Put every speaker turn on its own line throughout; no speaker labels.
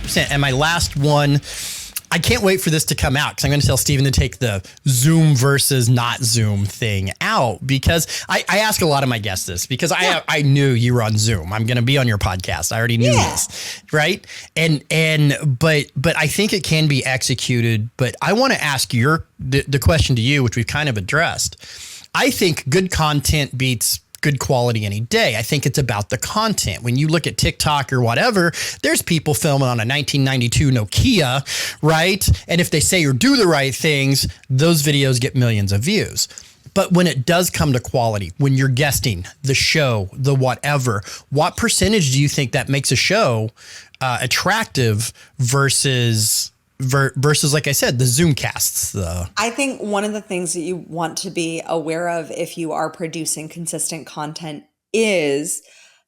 100%. And my last one, I can't wait for this to come out because I'm going to tell Steven to take the Zoom versus not Zoom thing out, because I ask a lot of my guests this because I knew you were on Zoom. I'm going to be on your podcast. I already knew this, right? But I think it can be executed. But I want to ask the question to you, which we've kind of addressed. I think good content beats good quality any day. I think it's about the content. When you look at TikTok or whatever, there's people filming on a 1992 Nokia, right? And if they say or do the right things, those videos get millions of views. But when it does come to quality, when you're guesting, the show, the whatever, what percentage do you think that makes a show attractive versus, like I said, the Zoom casts?
I think one of the things that you want to be aware of if you are producing consistent content is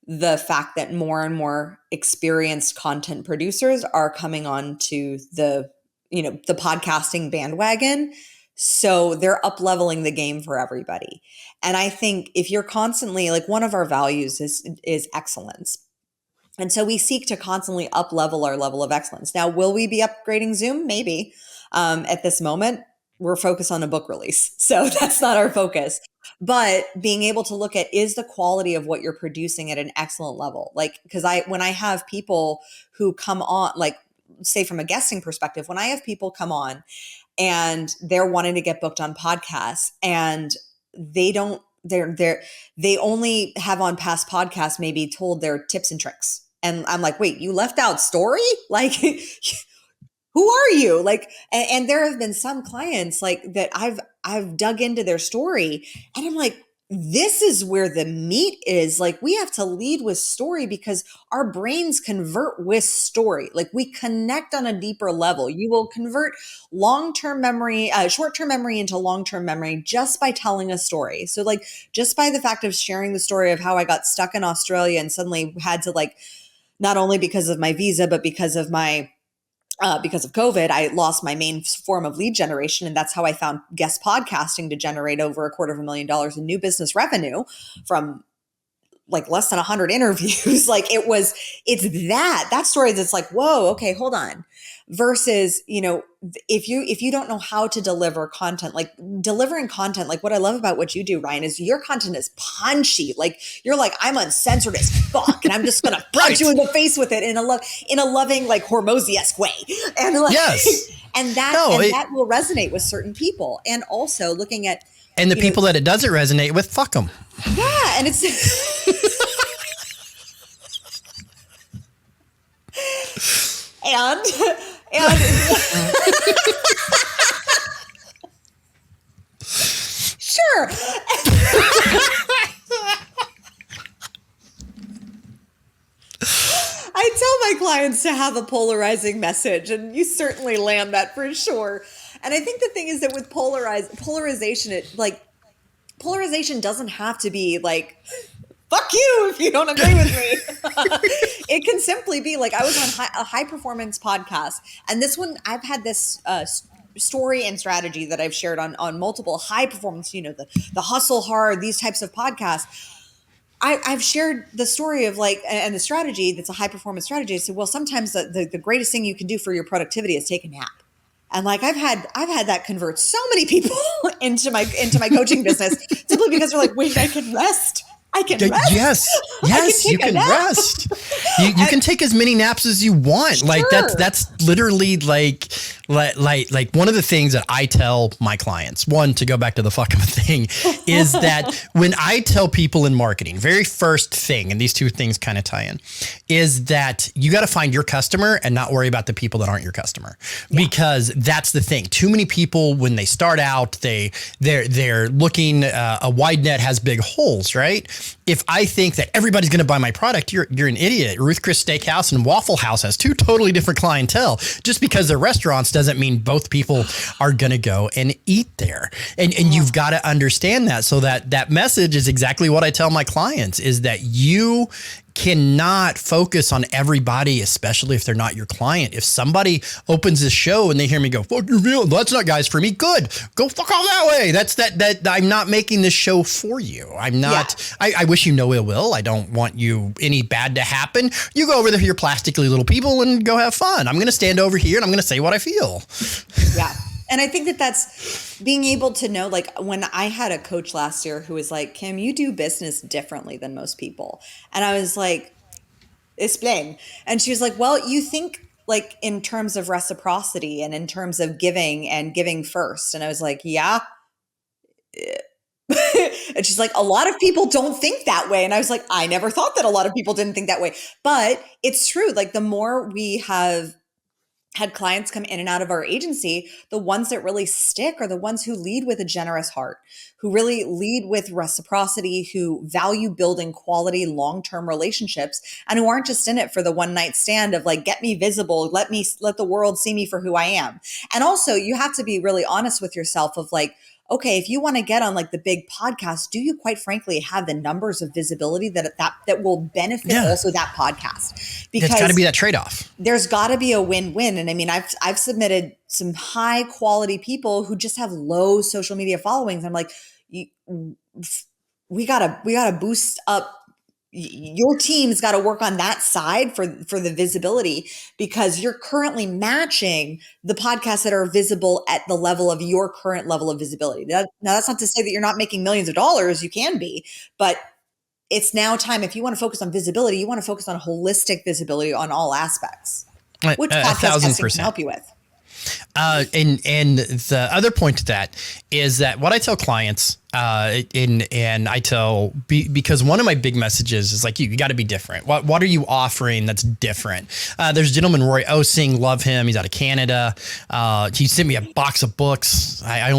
the fact that more and more experienced content producers are coming on to the podcasting bandwagon. So they're up-leveling the game for everybody. And I think if you're constantly, like, one of our values is excellence. And so we seek to constantly up-level our level of excellence. Now, will we be upgrading Zoom? Maybe. At this moment, we're focused on a book release. So that's not our focus. But being able to look at, is the quality of what you're producing at an excellent level? Like, because when I have people who come on, like, say from a guesting perspective, when I have people come on and they're wanting to get booked on podcasts and they only have on past podcasts maybe told their tips and tricks. And I'm like, wait, you left out story? Like, who are you? Like, and there have been some clients like that I've dug into their story and I'm like, this is where the meat is. Like, we have to lead with story because our brains convert with story. Like, we connect on a deeper level. You will convert long-term memory, short-term memory into long-term memory just by telling a story. So, like, just by the fact of sharing the story of how I got stuck in Australia and suddenly had to, like, not only because of my visa, but because of COVID, I lost my main form of lead generation. And that's how I found guest podcasting to generate over $250,000 in new business revenue from like less than 100 interviews. Like, it's that story that's like, whoa, okay, hold on. Versus, if you don't know how to deliver content, like delivering content, like what I love about what you do, Ryan, is your content is punchy. Like, you're like, I'm uncensored as fuck, and I'm just gonna punch you in the face with it in a loving, like, Hormozy-esque way. And like,
yes,
and that will resonate with certain people. And also looking at
the people that it doesn't resonate with, fuck them.
Yeah, and it's and sure. I tell my clients to have a polarizing message, and you certainly land that for sure. And I think the thing is that with polarization, polarization doesn't have to be like, fuck you if you don't agree with me. It can simply be like, I was on a high performance podcast, and this one, I've had this story and strategy that I've shared on multiple high performance, the hustle hard, these types of podcasts. I've shared the story of like, and the strategy that's a high performance strategy. I said, well, sometimes the greatest thing you can do for your productivity is take a nap. And like, I've had that convert so many people into my coaching business simply because they're like, wait, I can rest. I can rest.
Yes, you can rest. You can take as many naps as you want. Sure. Like that's literally like one of the things that I tell my clients, one, to go back to the fucking thing, is that when I tell people in marketing, very first thing, and these two things kind of tie in, is that you got to find your customer and not worry about the people that aren't your customer. Yeah. Because that's the thing. Too many people, when they start out, they're looking, a wide net has big holes, right? If I think that everybody's going to buy my product, you're an idiot. Ruth Chris Steakhouse and Waffle House has two totally different clientele. Just because they're restaurants doesn't mean both people are going to go and eat there. And you've got to understand that. So that message is exactly what I tell my clients, is that you cannot focus on everybody, especially if they're not your client. If somebody opens this show and they hear me go, fuck your real, that's not guys for me. Good. Go fuck off that way. That I'm not making this show for you. I'm not, I wish you no ill will. I don't want you any bad to happen. You go over there for your plastically little people and go have fun. I'm going to stand over here and I'm going to say what I feel.
Yeah. And I think that that's being able to know, like when I had a coach last year who was like, Kim, you do business differently than most people. And I was like, explain. And she was like, well, you think like in terms of reciprocity and in terms of giving and giving first. And I was like, yeah. And she's like, a lot of people don't think that way. And I was like, I never thought that a lot of people didn't think that way. But it's true. Like the more we have had clients come in and out of our agency, the ones that really stick are the ones who lead with a generous heart, who really lead with reciprocity, who value building quality long-term relationships, and who aren't just in it for the one night stand of like, get me visible, let the world see me for who I am. And also you have to be really honest with yourself of like, okay, if you want to get on like the big podcast, do you quite frankly have the numbers of visibility that will benefit also that podcast?
Because it's got to be that trade-off.
There's got to be a win-win. And I mean, I've submitted some high quality people who just have low social media followings. I'm like, we gotta boost up. Your team's got to work on that side for the visibility, because you're currently matching the podcasts that are visible at the level of your current level of visibility. Now, that's not to say that you're not making millions of dollars. You can be, but it's now time. If you want to focus on visibility, you want to focus on holistic visibility on all aspects, which podcast testing can help you with.
And the other point to that is that what I tell clients, and I tell, because one of my big messages is like, you got to be different. What are you offering that's different? There's a gentleman, Roy Osing, love him. He's out of Canada. He sent me a box of books. I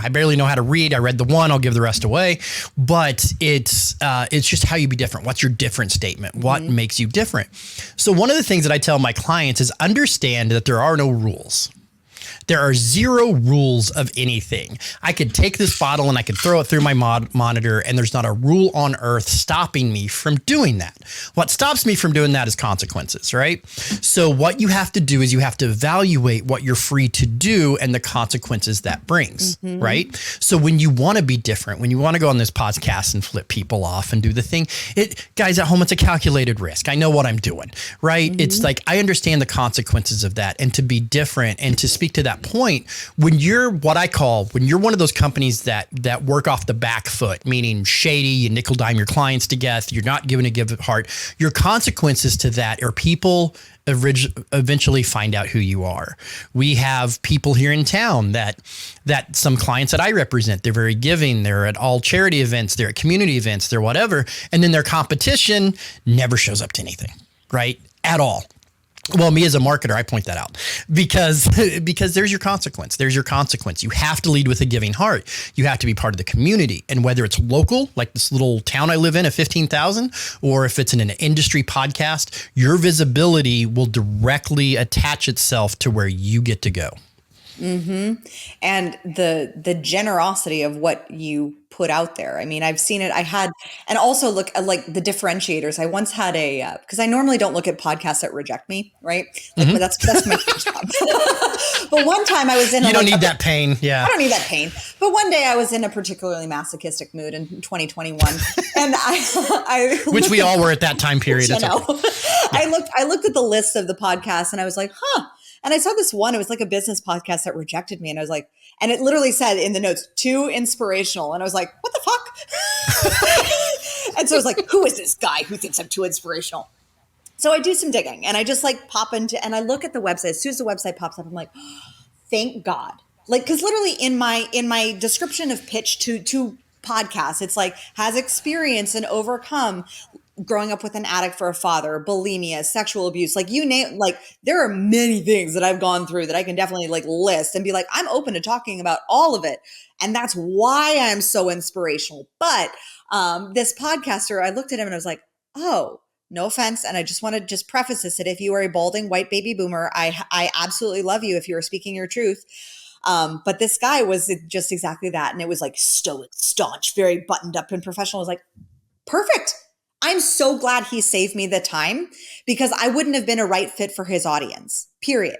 barely know how to read. I read the one, I'll give the rest away, but it's just how you be different. What's your different statement? What makes you different? So one of the things that I tell my clients is understand that there are no rules. There are zero rules of anything. I could take this bottle and I could throw it through my monitor, and there's not a rule on earth stopping me from doing that. What stops me from doing that is consequences, right? So what you have to do is you have to evaluate what you're free to do and the consequences that brings, right? So when you want to be different, when you want to go on this podcast and flip people off and do the thing, guys at home, it's a calculated risk. I know what I'm doing, right? It's like, I understand the consequences of that, and to be different and to speak to that point, when you're one of those companies that work off the back foot, meaning shady, you nickel dime your clients to death, you're not giving a give heart, your consequences to that are people eventually find out who you are. We have people here in town that some clients that I represent, they're very giving, they're at all charity events, they're at community events, they're whatever, and then their competition never shows up to anything, right? At all. Well, me as a marketer, I point that out because there's your consequence. There's your consequence. You have to lead with a giving heart. You have to be part of the community. And whether it's local, like this little town I live in of 15,000, or if it's in an industry podcast, your visibility will directly attach itself to where you get to go.
And the generosity of what you put out there. I mean, I've seen it. And also look at like the differentiators. I once had because I normally don't look at podcasts that reject me, right? Like, but that's my first job. But one time I was in.
You don't need that pain. Yeah.
I don't need that pain. But one day I was in a particularly masochistic mood in 2021, and I
which we all were at that time period.
I know. Okay. I looked at the list of the podcasts and I was like, huh. And I saw this one, it was like a business podcast that rejected me. And I was like, and it literally said in the notes, too inspirational. And I was like, what the fuck? And so I was like, who is this guy who thinks I'm too inspirational? So I do some digging and I just like pop into, and I look at the website. As soon as the website pops up, I'm like, oh, thank God. Like, cause literally in my description of pitch to podcasts, it's like has experience and overcome growing up with an addict for a father, bulimia, sexual abuse, like you name, like there are many things that I've gone through that I can definitely like list and be like, I'm open to talking about all of it. And that's why I'm so inspirational. But this podcaster, I looked at him and I was like, oh, no offense. And I just want to just preface this that if you are a balding white baby boomer, I absolutely love you if you are speaking your truth. But this guy was just exactly that. And it was like stoic, staunch, very buttoned up and professional. I was like, perfect. I'm so glad he saved me the time, because I wouldn't have been a right fit for his audience, period.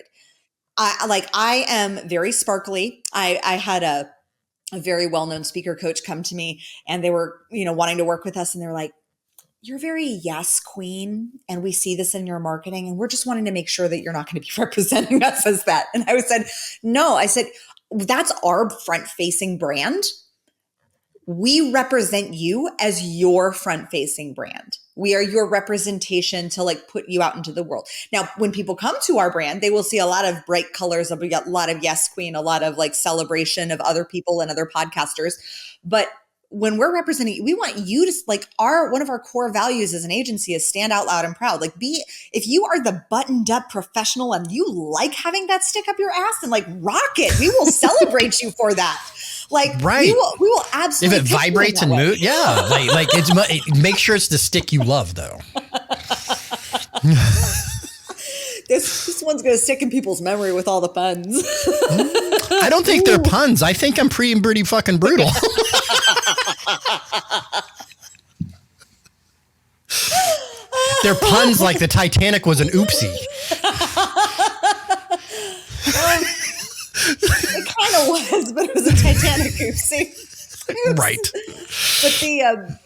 I am very sparkly. I had a very well-known speaker coach come to me, and they were, wanting to work with us, and they were like, "You're very yes queen, and we see this in your marketing, and we're just wanting to make sure that you're not going to be representing us as that." And I said, "No," I said, "That's our front-facing brand. We represent you as your front-facing brand. We are your representation to like put you out into the world." Now, when people come to our brand, they will see a lot of bright colors, a lot of yes queen, a lot of like celebration of other people and other podcasters. But when we're representing you, we want you to like one of our core values as an agency is stand out loud and proud. Like if you are the buttoned up professional and you like having that stick up your ass, then like rock it. We will celebrate you for that. Like
right.
we will absolutely.
If it vibrates and moves, yeah. Like make sure it's the stick you love though.
This one's going to stick in people's memory with all the puns.
I don't think they're puns. I think I'm pretty fucking brutal. They're puns like the Titanic was an oopsie.
It kind of was, but it was a Titanic oopsie. Oops.
Right.
But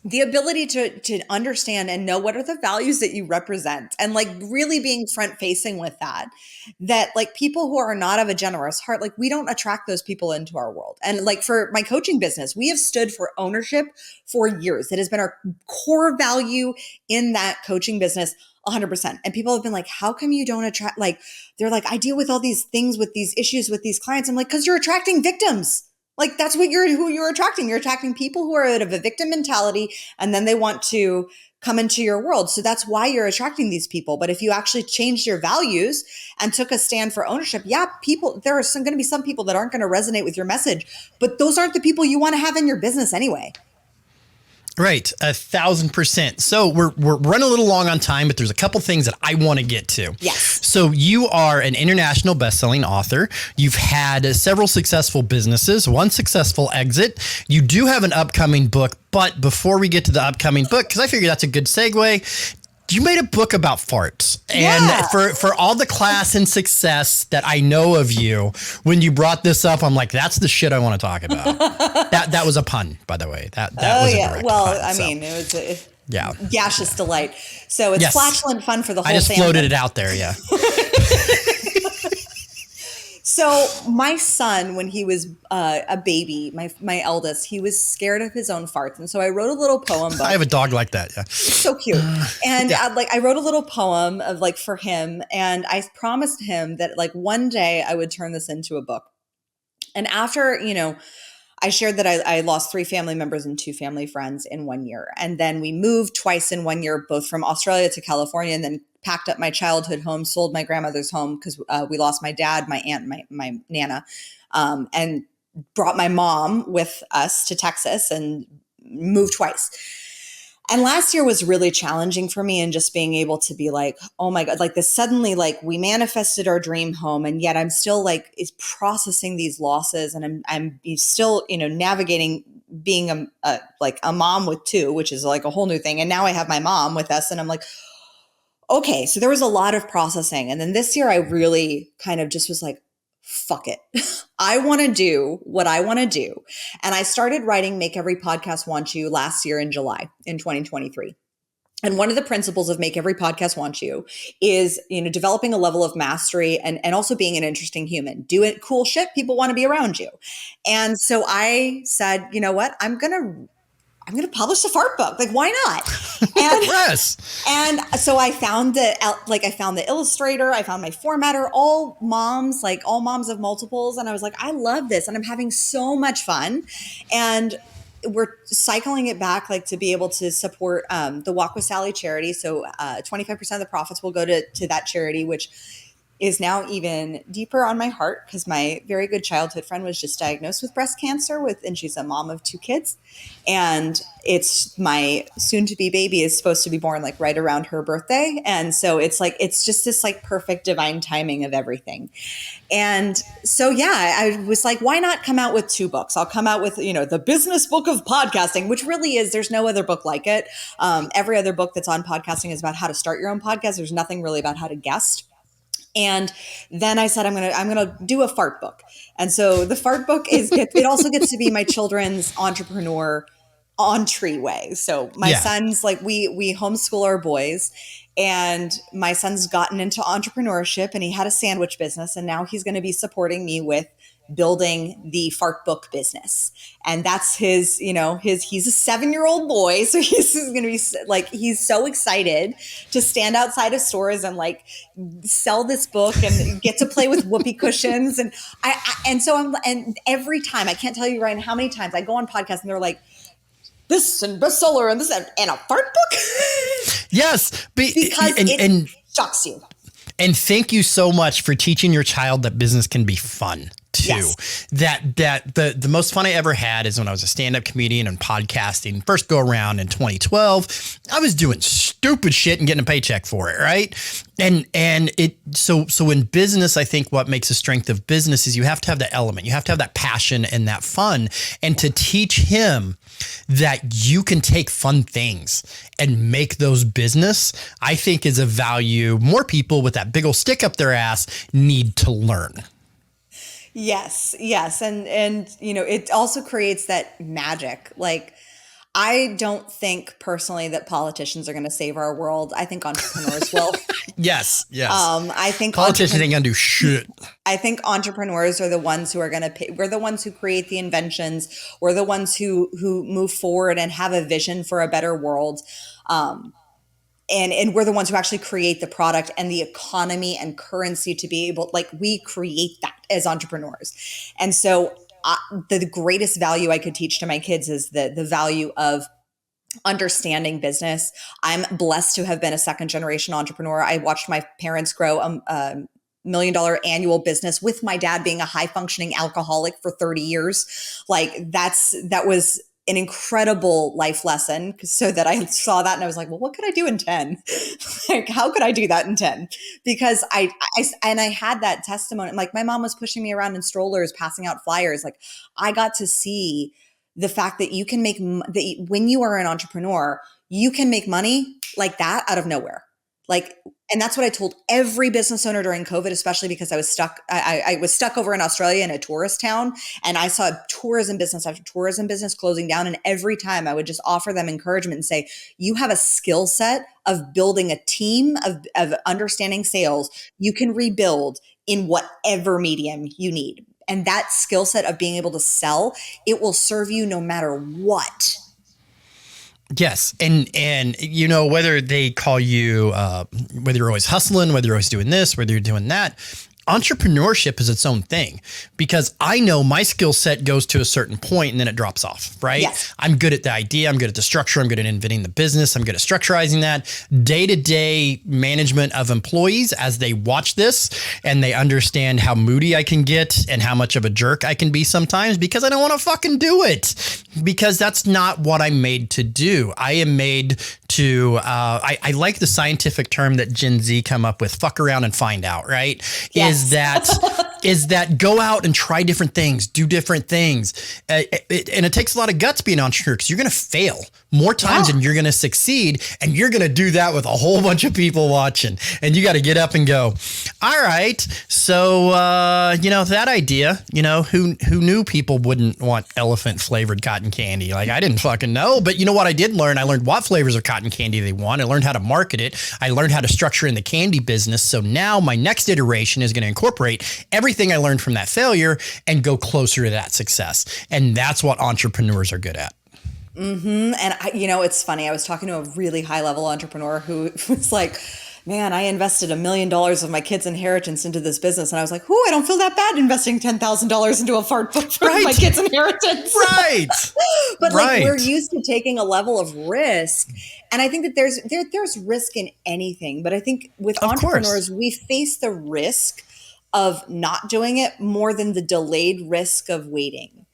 the ability to understand and know what are the values that you represent, and like really being front facing with that like people who are not of a generous heart, like we don't attract those people into our world. And like for my coaching business, we have stood for ownership for years. It has been our core value in that coaching business 100%. And people have been like, how come you don't attract, like, they're like, I deal with all these things with these issues with these clients. I'm like, because you're attracting victims. Like that's who you're attracting. You're attracting people who are out of a victim mentality, and then they want to come into your world. So that's why you're attracting these people. But if you actually changed your values and took a stand for ownership, there are going to be some people that aren't going to resonate with your message, but those aren't the people you want to have in your business anyway.
Right. 1,000%. So we're running a little long on time, but there's a couple things that I want to get to.
Yes.
So you are an international best-selling author. You've had several successful businesses, one successful exit. You do have an upcoming book, but before we get to the upcoming book, because I figure that's a good segue, you made a book about farts. And for all the class and success that I know of you, when you brought this up, I'm like, that's the shit I want to talk about. that was a pun, by the way. That was a direct pun,
I mean, it was a gaseous delight. So it's flatulent fun for the whole family.
I just floated it out there, yeah.
So my son, when he was a baby, my eldest, he was scared of his own farts. And so I wrote a little poem book.
I have a dog like that. Yeah.
It's so cute. And I wrote a little poem of like for him. And I promised him that like one day I would turn this into a book. And after, I shared that I lost 3 family members and 2 family friends in 1 year. And then we moved twice in 1 year, both from Australia to California, and then packed up my childhood home, sold my grandmother's home because we lost my dad, my aunt, my Nana, and brought my mom with us to Texas and moved twice. And last year was really challenging for me, and just being able to be like, oh my God, like this suddenly, like we manifested our dream home, and yet I'm still like is processing these losses, and I'm still, navigating being a mom with 2, which is like a whole new thing. And now I have my mom with us, and I'm like, okay, so there was a lot of processing. And then this year I really kind of just was like, fuck it. I want to do what I want to do. And I started writing Make Every Podcast Want You last year in July in 2023. And one of the principles of Make Every Podcast Want You is, developing a level of mastery and also being an interesting human. Do it cool shit. People want to be around you. And so I said, you know what? I'm going to publish a fart book. Like, why not? And,
yes.
And so I found the illustrator, I found my formatter, all moms of multiples. And I was like, I love this. And I'm having so much fun. And we're cycling it back, like to be able to support the Walk with Sally charity. So 25% of the profits will go to that charity, which is now even deeper on my heart because my very good childhood friend was just diagnosed with breast cancer and she's a mom of 2 kids. And it's my soon to be baby is supposed to be born like right around her birthday. And so it's like, it's just this like perfect divine timing of everything. And so, yeah, I was like, why not come out with 2 books? I'll come out with, the business book of podcasting, which really is, there's no other book like it. Every other book that's on podcasting is about how to start your own podcast. There's nothing really about how to guest. And then I said, I'm gonna do a fart book. And so the fart book it also gets to be my children's entrepreneur entryway. So my son's like, we homeschool our boys, and my son's gotten into entrepreneurship and he had a sandwich business, and now he's going to be supporting me with building the fart book business. And that's his, he's a 7-year-old boy. So he's going to be like, he's so excited to stand outside of stores and like sell this book and get to play with whoopee cushions. And and every time, I can't tell you, Ryan, how many times I go on podcasts and they're like, this and bestseller and this and a fart book.
Yes.
Because it shocks you.
And thank you so much for teaching your child that business can be fun too.
Yes.
That the most fun I ever had is when I was a stand-up comedian and podcasting. First go around in 2012, I was doing stupid shit and getting a paycheck for it, right? And so in business, I think what makes a strength of business is you have to have that element. You have to have that passion and that fun. And to teach him that you can take fun things and make those business, I think is a value more people with that big old stick up their ass need to learn.
Yes. And it also creates that magic. Like, I don't think personally that politicians are going to save our world. I think entrepreneurs will.
Yes.
I think
politicians ain't going to do shit.
I think entrepreneurs are the ones who are going to pay. We're the ones who create the inventions. We're the ones who move forward and have a vision for a better world. And we're the ones who actually create the product and the economy and currency to be able, like, we create that as entrepreneurs. And so the greatest value I could teach to my kids is the value of understanding business. I'm blessed to have been a 2nd-generation entrepreneur. I watched my parents grow a $1 million annual business with my dad being a high-functioning alcoholic for 30 years. Like, that was an incredible life lesson, so that I saw that and I was like, well, what could I do in 10? Like, how could I do that in 10? Because I had that testimony. Like, my mom was pushing me around in strollers, passing out flyers. Like, I got to see the fact that you can make when you are an entrepreneur, you can make money like that out of nowhere. Like, and that's what I told every business owner during COVID, especially because I was stuck. I was stuck over in Australia in a tourist town, and I saw tourism business after tourism business closing down. And every time I would just offer them encouragement and say, you have a skill set of building a team, of understanding sales. You can rebuild in whatever medium you need. And that skill set of being able to sell, it will serve you no matter what.
Yes. And whether they call you, whether you're always hustling, whether you're always doing this, whether you're doing that, entrepreneurship is its own thing, because I know my skill set goes to a certain point and then it drops off, right?
Yes.
I'm good at the idea. I'm good at the structure. I'm good at inventing the business. I'm good at structurizing that. Day-to-day management of employees, as they watch this and they understand how moody I can get and how much of a jerk I can be sometimes because I don't want to fucking do it, because that's not what I'm made to do. I am made to, I like the scientific term that Gen Z come up with, fuck around and find out, right?
Yes.
Is that go out and try different things, do different things. And it takes a lot of guts being an entrepreneur, because you're going to fail more times than you're going to succeed. And you're going to do that with a whole bunch of people watching. And you got to get up and go, all right. So, that idea, who knew people wouldn't want elephant flavored cotton candy? Like, I didn't fucking know. But you know what I did learn? I learned what flavors of cotton candy they want. I learned how to market it. I learned how to structure in the candy business. So now my next iteration is going to incorporate everything I learned from that failure and go closer to that success. And that's what entrepreneurs are good at. Mm-hmm.
And it's funny. I was talking to a really high level entrepreneur who was like, man, I invested $1 million of my kid's inheritance into this business. And I was like, I don't feel that bad investing $10,000 into a fart book for my kid's inheritance.
Right.
But like we're used to taking a level of risk. And I think that there's risk in anything. But I think with entrepreneurs, we face the risk of not doing it more than the delayed risk of waiting.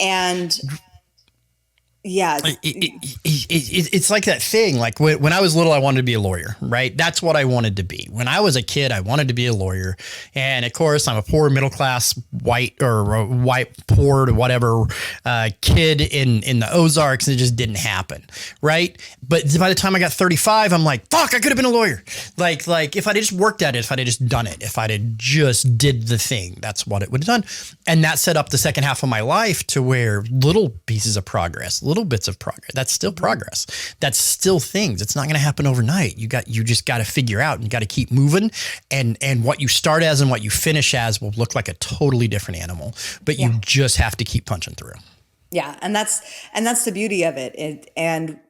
And yeah,
it's like that thing. Like when I was little, I wanted to be a lawyer, right? That's what I wanted to be. When I was a kid, I wanted to be a lawyer. And of course, I'm a poor middle class white poor to whatever kid in the Ozarks. And it just didn't happen, right? But by the time I got 35, I'm like, fuck, I could have been a lawyer. Like if I'd just worked at it, if I'd just done it, if I'd just did the thing, that's what it would have done. And that set up the second half of my life to where little pieces of progress, little bits of progress, that's still progress. That's still things. It's not going to happen overnight. You just got to figure out and you got to keep moving. And what you start as and what you finish as will look like a totally different animal, but you just have to keep punching through.
Yeah. And that's the beauty of it. And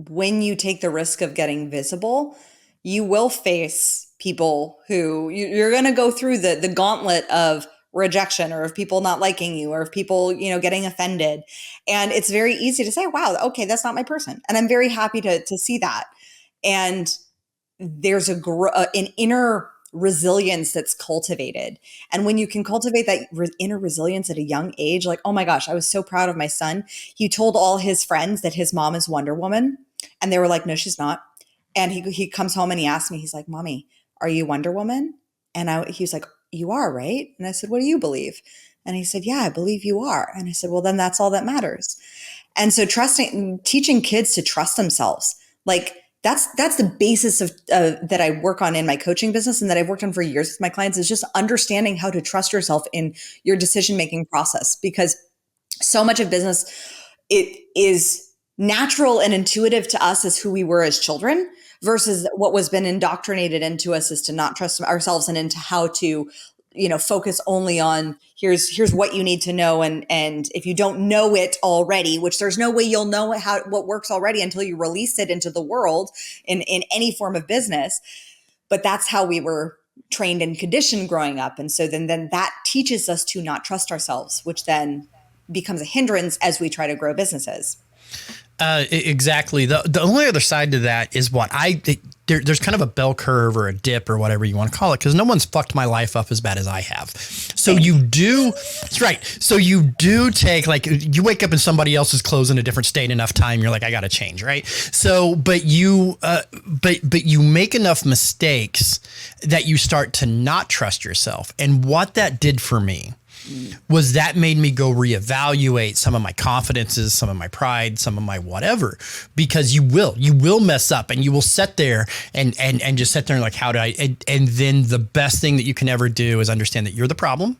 when you take the risk of getting visible, you will face people who you're going to go through the gauntlet of rejection, or of people not liking you, or of people, getting offended. And it's very easy to say, wow, okay, that's not my person. And I'm very happy to see that. And there's an inner resilience that's cultivated. And when you can cultivate that inner resilience at a young age, like, oh my gosh, I was so proud of my son. He told all his friends that his mom is Wonder Woman. And they were like, no, she's not. And he comes home and he asked me, he's like, Mommy, are you Wonder Woman? And he was like, you are, right? And I said, what do you believe? And he said, yeah, I believe you are. And I said, well, then that's all that matters. And so teaching kids to trust themselves, like that's the basis of that I work on in my coaching business, and that I've worked on for years with my clients, is just understanding how to trust yourself in your decision-making process. Because so much of business, it is natural and intuitive to us as who we were as children, versus what was been indoctrinated into us is to not trust ourselves, and into how to, focus only on here's what you need to know. And if you don't know it already, which there's no way you'll know what works already until you release it into the world in any form of business. But that's how we were trained and conditioned growing up. And so then that teaches us to not trust ourselves, which then becomes a hindrance as we try to grow businesses.
Exactly. The only other side to that is there's kind of a bell curve or a dip or whatever you want to call it, because no one's fucked my life up as bad as I have. So that's right. So you do take, like, you wake up in somebody else's clothes in a different state enough time, you're like, I got to change, right? So, but you make enough mistakes that you start to not trust yourself. And what that did for me was that made me go reevaluate some of my confidences, some of my pride, some of my whatever, because you will mess up, and you will sit there and just sit there and like, how do I, and then the best thing that you can ever do is understand that you're the problem,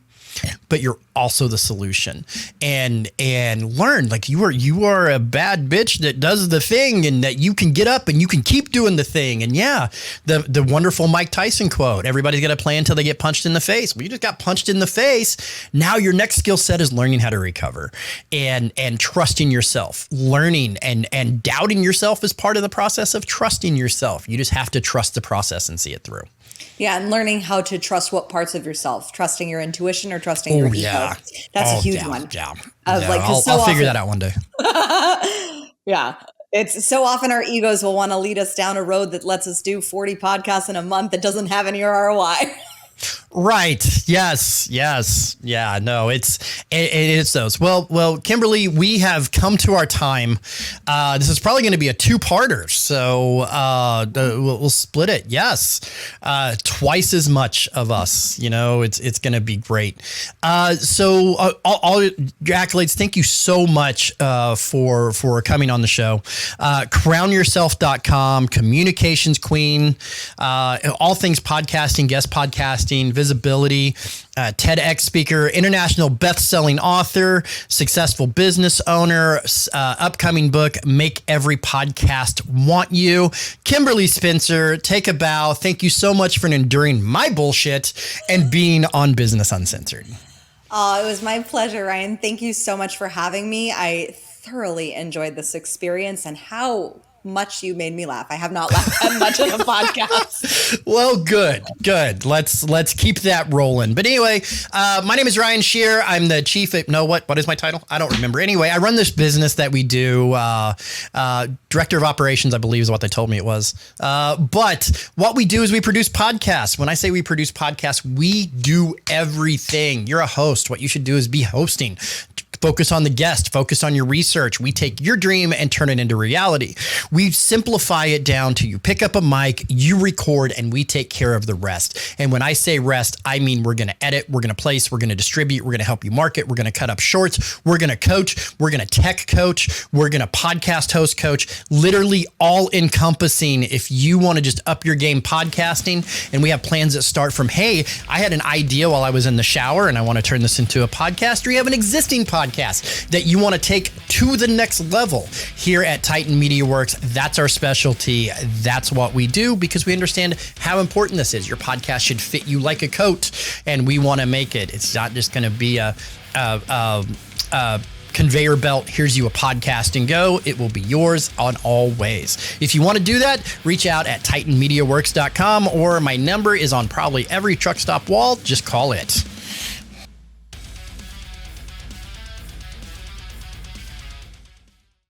but you're also the solution, and learn, like, you are a bad bitch that does the thing, and that you can get up and you can keep doing the thing. And the wonderful Mike Tyson quote, everybody's got to play until they get punched in the face. Well, you just got punched in the face. Now your next skill set is learning how to recover, and trusting yourself. Learning and doubting yourself is part of the process of trusting yourself. You just have to trust the process and see it through.
Yeah, and learning how to trust what parts of yourself, trusting your intuition or trusting your ego. That's a huge one.
Yeah.
I'll
figure that out one day.
Yeah. It's so often our egos will want to lead us down a road that lets us do 40 podcasts in a month that doesn't have any ROI.
Right. Yes. Yeah, no, it's those. Well, Kimberly, we have come to our time. This is probably going to be a two-parter. So, we'll split it. Yes. Twice as much of us, it's going to be great. So all your accolades. Thank you so much, for coming on the show. Crownyourself.com, communications queen, all things podcasting, guest podcasting, visibility, TEDx speaker, international best-selling author, successful business owner, upcoming book, Make Every Podcast Want You. Kimberly Spencer, take a bow. Thank you so much for enduring my bullshit and being on Business Uncensored.
Oh, it was my pleasure, Ryan. Thank you so much for having me. I thoroughly enjoyed this experience, and how much you made me laugh. I have not laughed that much in a podcast.
Well, good. Let's keep that rolling. But anyway, my name is Ryan Sherrer. I'm the chief. What is my title? I don't remember. Anyway, I run this business that we do. Director of operations, I believe, is what they told me it was. But what we do is we produce podcasts. When I say we produce podcasts, we do everything. You're a host. What you should do is be hosting. Focus on the guest, focus on your research. We take your dream and turn it into reality. We simplify it down to you pick up a mic, you record, and we take care of the rest. And when I say rest, I mean we're going to edit, we're going to place, we're going to distribute, we're going to help you market, we're going to cut up shorts, we're going to coach, we're going to tech coach, we're going to podcast host coach, literally all encompassing if you want to just up your game podcasting. And we have plans that start from, hey, I had an idea while I was in the shower and I want to turn this into a podcast, or you have an existing podcast that you want to take to the next level. Here at Titan Media Works, that's our specialty. That's what we do because we understand how important this is. Your podcast should fit you like a coat, and we want to make it. It's not just going to be a conveyor belt. Here's you a podcast and go. It will be yours on all ways. If you want to do that, reach out at titanmediaworks.com, or my number is on probably every truck stop wall. Just call it.